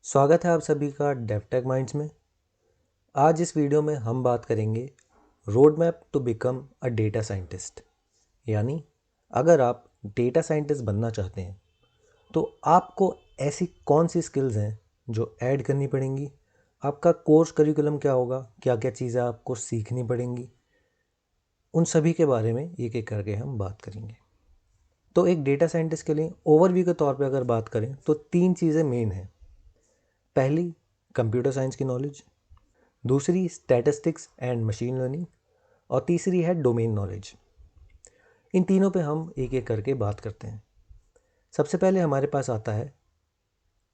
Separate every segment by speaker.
Speaker 1: स्वागत है आप सभी का डेवटेक माइंड्स में। आज इस वीडियो में हम बात करेंगे road map to become a data scientist. यानी अगर आप डेटा साइंटिस्ट बनना चाहते हैं तो आपको ऐसी कौन सी स्किल्स हैं जो ऐड करनी पड़ेंगी, आपका कोर्स करिकुलम क्या होगा, क्या क्या चीज़ें आपको सीखनी पड़ेंगी, उन सभी के बारे में एक एक करके हम बात करेंगे। तो एक डेटा साइंटिस्ट के लिए ओवरव्यू के तौर पे अगर बात करें तो 3 चीज़ें मेन हैं। पहली, कंप्यूटर साइंस की नॉलेज। दूसरी, स्टैटिस्टिक्स एंड मशीन लर्निंग। और तीसरी है डोमेन नॉलेज। इन तीनों पे हम एक एक करके बात करते हैं। सबसे पहले हमारे पास आता है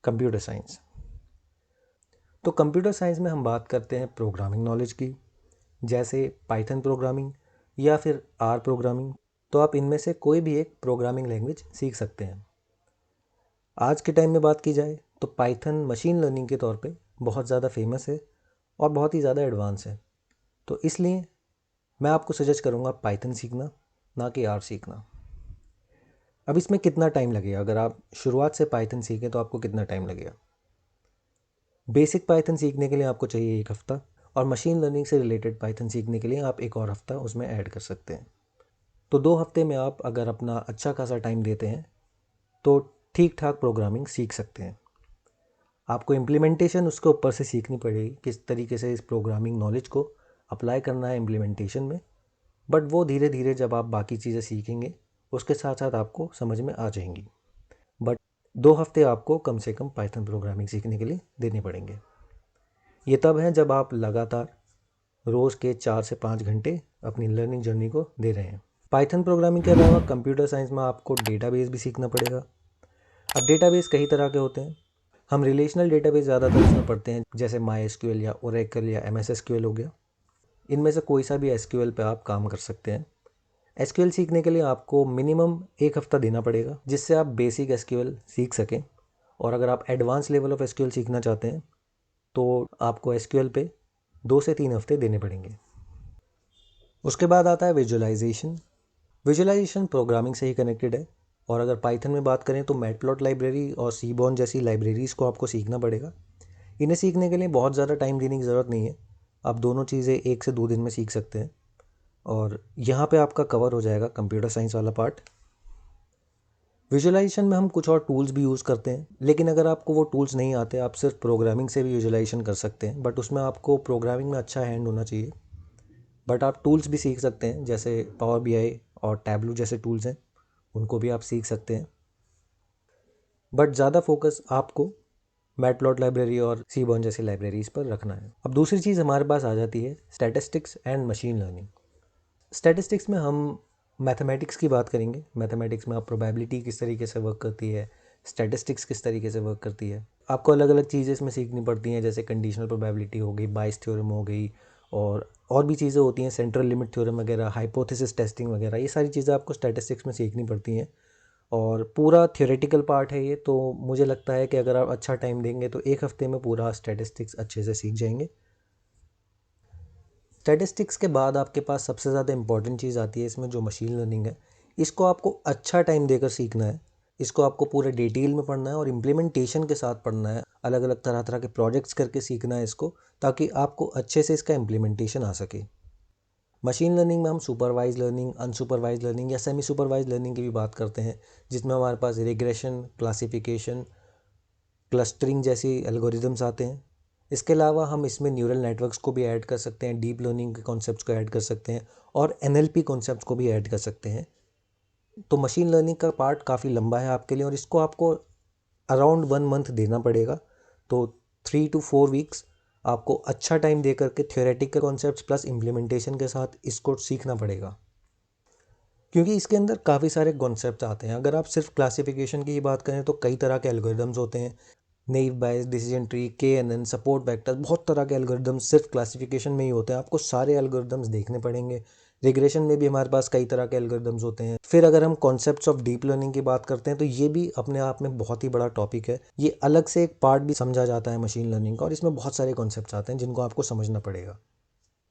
Speaker 1: कंप्यूटर साइंस। तो कंप्यूटर साइंस में हम बात करते हैं प्रोग्रामिंग नॉलेज की, जैसे पाइथन प्रोग्रामिंग या फिर आर प्रोग्रामिंग। तो आप इनमें से कोई भी एक प्रोग्रामिंग लैंग्वेज सीख सकते हैं। आज के टाइम में बात की जाए तो पाइथन मशीन लर्निंग के तौर पे बहुत ज़्यादा फेमस है और बहुत ही ज़्यादा एडवांस है। तो इसलिए मैं आपको सजेस्ट करूँगा पाइथन सीखना, ना कि आर सीखना। अब इसमें कितना टाइम लगेगा? अगर आप शुरुआत से पाइथन सीखें तो आपको कितना टाइम लगेगा? बेसिक पाइथन सीखने के लिए आपको चाहिए 1 हफ्ता, और मशीन लर्निंग से रिलेटेड पाइथन सीखने के लिए आप एक और हफ्ता उसमें ऐड कर सकते हैं। तो 2 हफ्ते में आप अगर अपना अच्छा खासा टाइम देते हैं तो ठीक ठाक प्रोग्रामिंग सीख सकते हैं। आपको इम्प्लीमेंटेशन उसके ऊपर से सीखनी पड़ेगी, किस तरीके से इस प्रोग्रामिंग नॉलेज को अप्लाई करना है इम्प्लीमेंटेशन में। बट वो धीरे धीरे जब आप बाकी चीज़ें सीखेंगे उसके साथ साथ आपको समझ में आ जाएंगी। बट 2 हफ्ते आपको कम से कम पाइथन प्रोग्रामिंग सीखने के लिए देने पड़ेंगे। ये तब है जब आप लगातार रोज़ के 4 से 5 घंटे अपनी लर्निंग जर्नी को दे रहे हैं। पाइथन प्रोग्रामिंग के अलावा कंप्यूटर साइंस में आपको डेटाबेस भी सीखना पड़ेगा। अब डेटाबेस कई तरह के होते हैं। हम रिलेशनल डेटाबेस ज़्यादातर इसमें पढ़ते हैं, जैसे माई एसक्यूएल या ओरेकल या एमएस एसक्यूएल हो गया। इनमें से कोई सा भी एसक्यूएल पे आप काम कर सकते हैं। एसक्यूएल सीखने के लिए आपको मिनिमम 1 हफ्ता देना पड़ेगा, जिससे आप बेसिक एसक्यूएल सीख सकें। और अगर आप एडवांस लेवल ऑफ एसक्यूएल सीखना चाहते हैं तो आपको एसक्यूएल पे 2 से 3 हफ्ते देने पड़ेंगे। उसके बाद आता है विजुअलाइजेशन। विजुअलाइजेशन प्रोग्रामिंग से ही कनेक्टेड है। और अगर पाइथन में बात करें तो मैटप्लॉट लाइब्रेरी और सीबॉर्न जैसी लाइब्रेरीज़ को आपको सीखना पड़ेगा। इन्हें सीखने के लिए बहुत ज़्यादा टाइम देने की ज़रूरत नहीं है। आप दोनों चीज़ें 1 से 2 दिन में सीख सकते हैं और यहाँ पे आपका कवर हो जाएगा कंप्यूटर साइंस वाला पार्ट। विजुअलाइजेशन में हम कुछ और टूल्स भी यूज़ करते हैं, लेकिन अगर आपको वो टूल्स नहीं आते, आप सिर्फ प्रोग्रामिंग से भी विजुअलाइजेशन कर सकते हैं। बट उसमें आपको प्रोग्रामिंग में अच्छा हैंड होना चाहिए। बट आप टूल्स भी सीख सकते हैं, जैसे पावर बीआई और टैबलू जैसे टूल्स हैं, उनको भी आप सीख सकते हैं। बट ज़्यादा फोकस आपको मैटप्लॉट लाइब्रेरी और सीबॉर्न जैसी लाइब्रेरीज़ पर रखना है। अब दूसरी चीज़ हमारे पास आ जाती है statistics and machine learning. Statistics में हम मैथमेटिक्स की बात करेंगे। मैथमेटिक्स में आप प्रोबेबिलिटी किस तरीके से वर्क करती है, स्टैटिस्टिक्स किस तरीके से वर्क करती है। आपको अलग अलग चीज़ें इसमें सीखनी पड़ती हैं, जैसे कंडीशनल प्रोबेबिलिटी हो गई, बाइस थ्योरम हो गई, और भी चीज़ें होती हैं, सेंट्रल लिमिट थ्योरम वगैरह, हाइपोथेसिस टेस्टिंग वगैरह। ये सारी चीज़ें आपको स्टैटिस्टिक्स में सीखनी पड़ती हैं और पूरा थ्योरेटिकल पार्ट है ये। तो मुझे लगता है कि अगर आप अच्छा टाइम देंगे तो 1 हफ्ते में पूरा स्टैटिस्टिक्स अच्छे से सीख जाएंगे। स्टैटिस्टिक्स के बाद आपके पास सबसे ज़्यादा इंपॉर्टेंट चीज़ आती है इसमें, जो मशीन लर्निंग है। इसको आपको अच्छा टाइम देकर सीखना है। इसको आपको पूरे डिटेल में पढ़ना है और इम्प्लीमेंटेशन के साथ पढ़ना है। अलग अलग तरह तरह के प्रोजेक्ट्स करके सीखना है इसको, ताकि आपको अच्छे से इसका इम्प्लीमेंटेशन आ सके। मशीन लर्निंग में हम सुपरवाइज लर्निंग, अनसुपरवाइज लर्निंग या सेमी सुपरवाइज लर्निंग की भी बात करते हैं, जिसमें हमारे पास रिग्रेशन, क्लासिफिकेशन, क्लस्टरिंग जैसी एल्गोरिदम्स आते हैं। इसके अलावा हम इसमें न्यूरल नेटवर्क्स को भी ऐड कर सकते हैं, डीप लर्निंग के कॉन्सेप्ट्स को ऐड कर सकते हैं और एनएलपी कॉन्सेप्ट्स को भी ऐड कर सकते हैं। तो मशीन लर्निंग का पार्ट काफ़ी लंबा है आपके लिए और इसको आपको अराउंड 1 मंथ देना पड़ेगा। तो 3 to 4 वीक्स आपको अच्छा टाइम दे करके थ्योरेटिकल कॉन्सेप्ट्स प्लस इम्प्लीमेंटेशन के साथ इसको सीखना पड़ेगा, क्योंकि इसके अंदर काफ़ी सारे कॉन्सेप्ट आते हैं। अगर आप सिर्फ क्लासिफिकेशन की ही बात करें तो कई तरह के एल्गोरिदम्स होते हैं, naive Bayes, decision tree, KNN, support vector, बहुत तरह के एल्गोरिदम्स सिर्फ क्लासिफिकेशन में ही होते हैं। आपको सारे एल्गोरिदम्स देखने पड़ेंगे। रिग्रेशन में भी हमारे पास कई तरह के एल्गोरिदम्स होते हैं। फिर अगर हम कॉन्सेप्ट्स ऑफ डीप लर्निंग की बात करते हैं तो ये भी अपने आप में बहुत ही बड़ा टॉपिक है। ये अलग से एक पार्ट भी समझा जाता है मशीन लर्निंग का, और इसमें बहुत सारे कॉन्सेप्ट्स आते हैं जिनको आपको समझना पड़ेगा।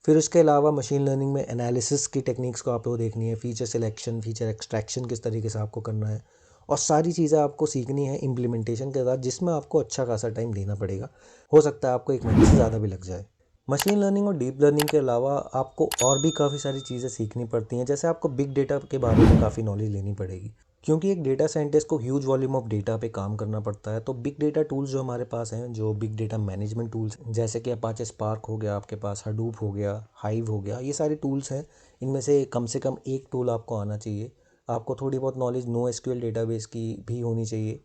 Speaker 1: फिर उसके अलावा मशीन लर्निंग में एनालिसिस की टेक्निक्स को आपको देखनी है, फीचर सिलेक्शन, फीचर एक्सट्रैक्शन किस तरीके से आपको करना है, और सारी चीज़ें आपको सीखनी है इम्प्लीमेंटेशन के साथ, जिसमें आपको अच्छा खासा टाइम देना पड़ेगा। हो सकता है आपको 1 महीने से ज़्यादा भी लग जाए। मशीन लर्निंग और डीप लर्निंग के अलावा आपको और भी काफ़ी सारी चीज़ें सीखनी पड़ती हैं। जैसे आपको बिग डेटा के बारे में काफ़ी नॉलेज लेनी पड़ेगी, क्योंकि एक डेटा साइंटिस्ट को ह्यूज वॉल्यूम ऑफ डेटा पे काम करना पड़ता है। तो बिग डेटा टूल्स जो हमारे पास हैं, जो बिग डेटा मैनेजमेंट टूल्स, जैसे कि अपाचे स्पार्क हो गया, आपके पास हडूप हो गया, हाइव हो गया, ये सारे टूल्स हैं। इनमें से कम एक टूल आपको आना चाहिए। आपको थोड़ी बहुत नॉलेज नो एसक्यूएल डेटाबेस की भी होनी चाहिए,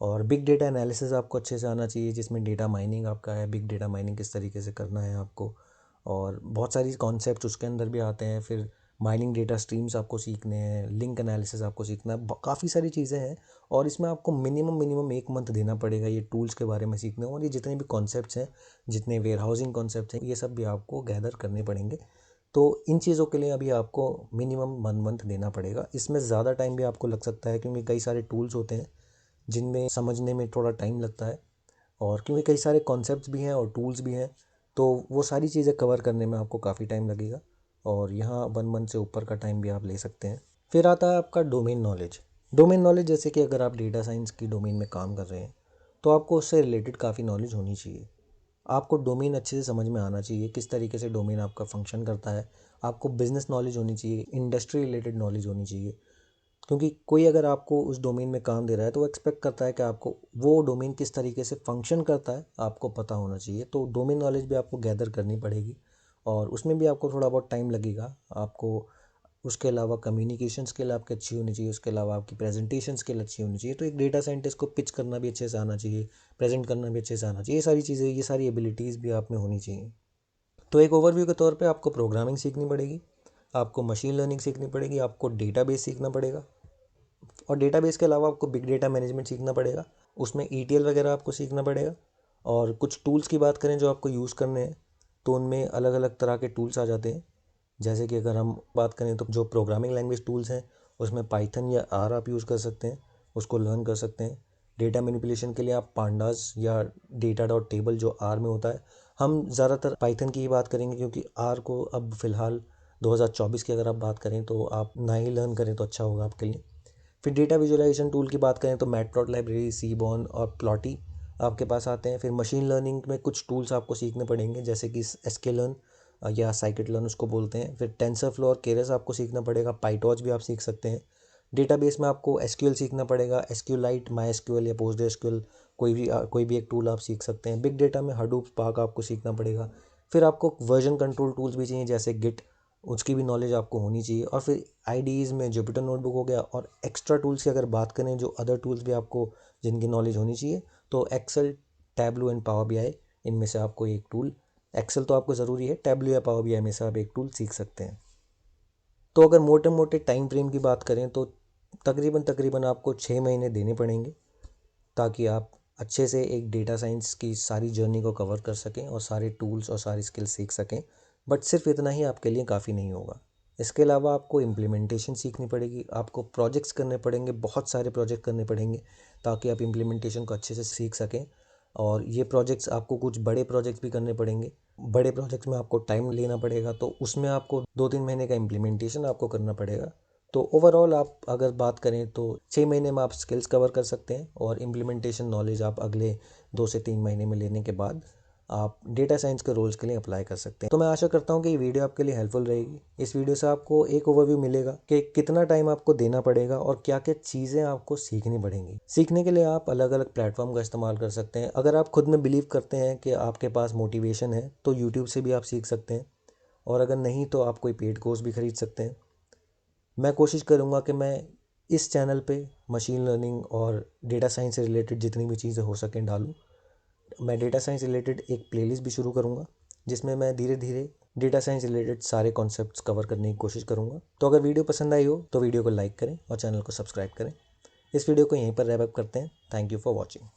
Speaker 1: और बिग डेटा एनालिसिस आपको अच्छे से आना चाहिए, जिसमें डेटा माइनिंग आपका है, बिग डेटा माइनिंग किस तरीके से करना है आपको, और बहुत सारी कॉन्सेप्ट उसके अंदर भी आते हैं। फिर माइनिंग डेटा स्ट्रीम्स आपको सीखने हैं, लिंक एनालिसिस आपको सीखना है, काफ़ी सारी चीज़ें हैं। और इसमें आपको मिनिमम 1 मंथ देना पड़ेगा ये टूल्स के बारे में सीखने, और ये जितने भी कॉन्सेप्ट्स हैं, जितने वेयर हाउसिंग कॉन्सेप्ट्स हैं, ये सब भी आपको गैदर करने पड़ेंगे। तो इन चीज़ों के लिए अभी आपको मिनिमम 1 मंथ देना पड़ेगा। इसमें ज़्यादा टाइम भी आपको लग सकता है, क्योंकि कई सारे टूल्स होते हैं जिनमें समझने में थोड़ा टाइम लगता है, और क्योंकि कई सारे कॉन्सेप्ट्स भी हैं और टूल्स भी हैं, तो वो सारी चीज़ें कवर करने में आपको काफ़ी टाइम लगेगा, और यहाँ 1 मंथ से ऊपर का टाइम भी आप ले सकते हैं। फिर आता है आपका डोमेन नॉलेज। डोमेन नॉलेज, जैसे कि अगर आप डेटा साइंस की डोमेन में काम कर रहे हैं, तो आपको उससे रिलेटेड काफ़ी नॉलेज होनी चाहिए। आपको डोमेन अच्छे से समझ में आना चाहिए, किस तरीके से डोमेन आपका फंक्शन करता है। आपको बिजनेस नॉलेज होनी चाहिए, इंडस्ट्री रिलेटेड नॉलेज होनी चाहिए, क्योंकि कोई अगर आपको उस डोमेन में काम दे रहा है तो वो एक्सपेक्ट करता है कि आपको वो डोमेन किस तरीके से फंक्शन करता है आपको पता होना चाहिए। तो डोमेन नॉलेज भी आपको गैदर करनी पड़ेगी, और उसमें भी आपको थोड़ा बहुत टाइम लगेगा आपको। उसके अलावा कम्युनिकेशन स्किल आपकी अच्छी होनी चाहिए, उसके अलावा आपकी प्रेजेंटेशन स्किल अच्छी होनी चाहिए। तो एक डेटा साइंटिस्ट को पिच करना भी अच्छे से आना चाहिए, प्रेजेंट करना भी अच्छे से आना चाहिए। ये सारी चीज़ें, ये सारी एबिलिटीज़ भी आप में होनी चाहिए। तो एक ओवरव्यू के तौर पे आपको प्रोग्रामिंग सीखनी पड़ेगी, आपको मशीन लर्निंग सीखनी पड़ेगी, आपको डेटाबेस सीखना पड़ेगा, और डेटाबेस के अलावा आपको बिग डेटा मैनेजमेंट सीखना पड़ेगा। उसमें ETL वगैरह आपको सीखना पड़ेगा। और कुछ टूल्स की बात करें जो आपको यूज़ करने हैं, तो उनमें अलग अलग तरह के टूल्स आ जाते हैं। जैसे कि अगर हम बात करें तो जो प्रोग्रामिंग लैंग्वेज टूल्स हैं, उसमें पाइथन या R आप यूज़ कर सकते हैं, उसको लर्न कर सकते हैं। डेटा मैनिपुलेशन के लिए आप पांडास या डेटा डॉट टेबल जो R में होता है, हम ज़्यादातर पाइथन की ही बात करेंगे, क्योंकि R को अब फ़िलहाल 2024 की अगर आप बात करें तो आप ना ही लर्न करें तो अच्छा होगा आपके लिए। फिर डेटा विजुअलाइजेशन टूल की बात करें तो मैटप्लॉट लाइब्रेरी, सीबॉर्न और प्लॉटी आपके पास आते हैं। फिर मशीन लर्निंग में कुछ टूल्स आपको सीखने पड़ेंगे, जैसे कि sklearn या scikit learn उसको बोलते हैं। फिर टेंसरफ्लो और केरस आपको सीखना पड़ेगा। पाइटॉर्च भी आप सीख सकते हैं। डेटाबेस में आपको SQL सीखना पड़ेगा, SQLite, MySQL या PostgreSQL, कोई भी एक टूल आप सीख सकते हैं। बिग डेटा में हडूप, स्पार्क आपको सीखना पड़ेगा। फिर आपको वर्जन कंट्रोल टूल्स भी चाहिए, जैसे गिट, उसकी भी नॉलेज आपको होनी चाहिए। और फिर IDEs में जुपिटर नोटबुक हो गया। और एक्स्ट्रा टूल्स की अगर बात करें, जो अदर टूल्स भी आपको जिनकी नॉलेज होनी चाहिए, तो Excel, Tableau and power BI, इनमें से आपको एक टूल, एक्सेल तो आपको ज़रूरी है, टैबलू या पावर BI में से आप एक टूल सीख सकते हैं। तो अगर मोटे मोटे टाइम फ्रेम की बात करें तो तकरीबन आपको 6 महीने देने पड़ेंगे, ताकि आप अच्छे से एक डेटा साइंस की सारी जर्नी को कवर कर सकें और सारे टूल्स और सारी स्किल्स सीख सकें। बट सिर्फ इतना ही आपके लिए काफ़ी नहीं होगा। इसके अलावा आपको इम्प्लीमेंटेशन सीखनी पड़ेगी, आपको प्रोजेक्ट्स करने पड़ेंगे, बहुत सारे प्रोजेक्ट करने पड़ेंगे, ताकि आप इम्प्लीमेंटेशन को अच्छे से सीख सकें। और ये प्रोजेक्ट्स, आपको कुछ बड़े प्रोजेक्ट्स भी करने पड़ेंगे। बड़े प्रोजेक्ट्स में आपको टाइम लेना पड़ेगा, तो उसमें आपको 2-3 महीने का इम्प्लीमेंटेशन आपको करना पड़ेगा। तो ओवरऑल आप अगर बात करें तो 6 महीने में आप स्किल्स कवर कर सकते हैं, और इम्प्लीमेंटेशन नॉलेज आप अगले 2 से 3 महीने में लेने के बाद आप डेटा साइंस के रोल्स के लिए अप्लाई कर सकते हैं। तो मैं आशा करता हूँ कि ये वीडियो आपके लिए हेल्पफुल रहेगी। इस वीडियो से आपको एक ओवरव्यू मिलेगा कि कितना टाइम आपको देना पड़ेगा और क्या क्या चीज़ें आपको सीखनी पड़ेंगी। सीखने के लिए आप अलग अलग प्लेटफॉर्म का इस्तेमाल कर सकते हैं। अगर आप खुद में बिलीव करते हैं कि आपके पास मोटिवेशन है, तो यूट्यूब से भी आप सीख सकते हैं, और अगर नहीं तो आप कोई पेड कोर्स भी खरीद सकते हैं। मैं कोशिश करूँगा कि मैं इस चैनल पे मशीन लर्निंग और डेटा साइंस से रिलेटेड जितनी भी चीज़ें हो सकें डालूँ। मैं डेटा साइंस रिलेटेड एक प्लेलिस्ट भी शुरू करूँगा, जिसमें मैं धीरे धीरे डेटा साइंस रिलेटेड सारे कॉन्सेप्ट्स कवर करने की कोशिश करूँगा। तो अगर वीडियो पसंद आई हो तो वीडियो को लाइक करें और चैनल को सब्सक्राइब करें। इस वीडियो को यहीं पर रैप अप करते हैं। Thank you for watching.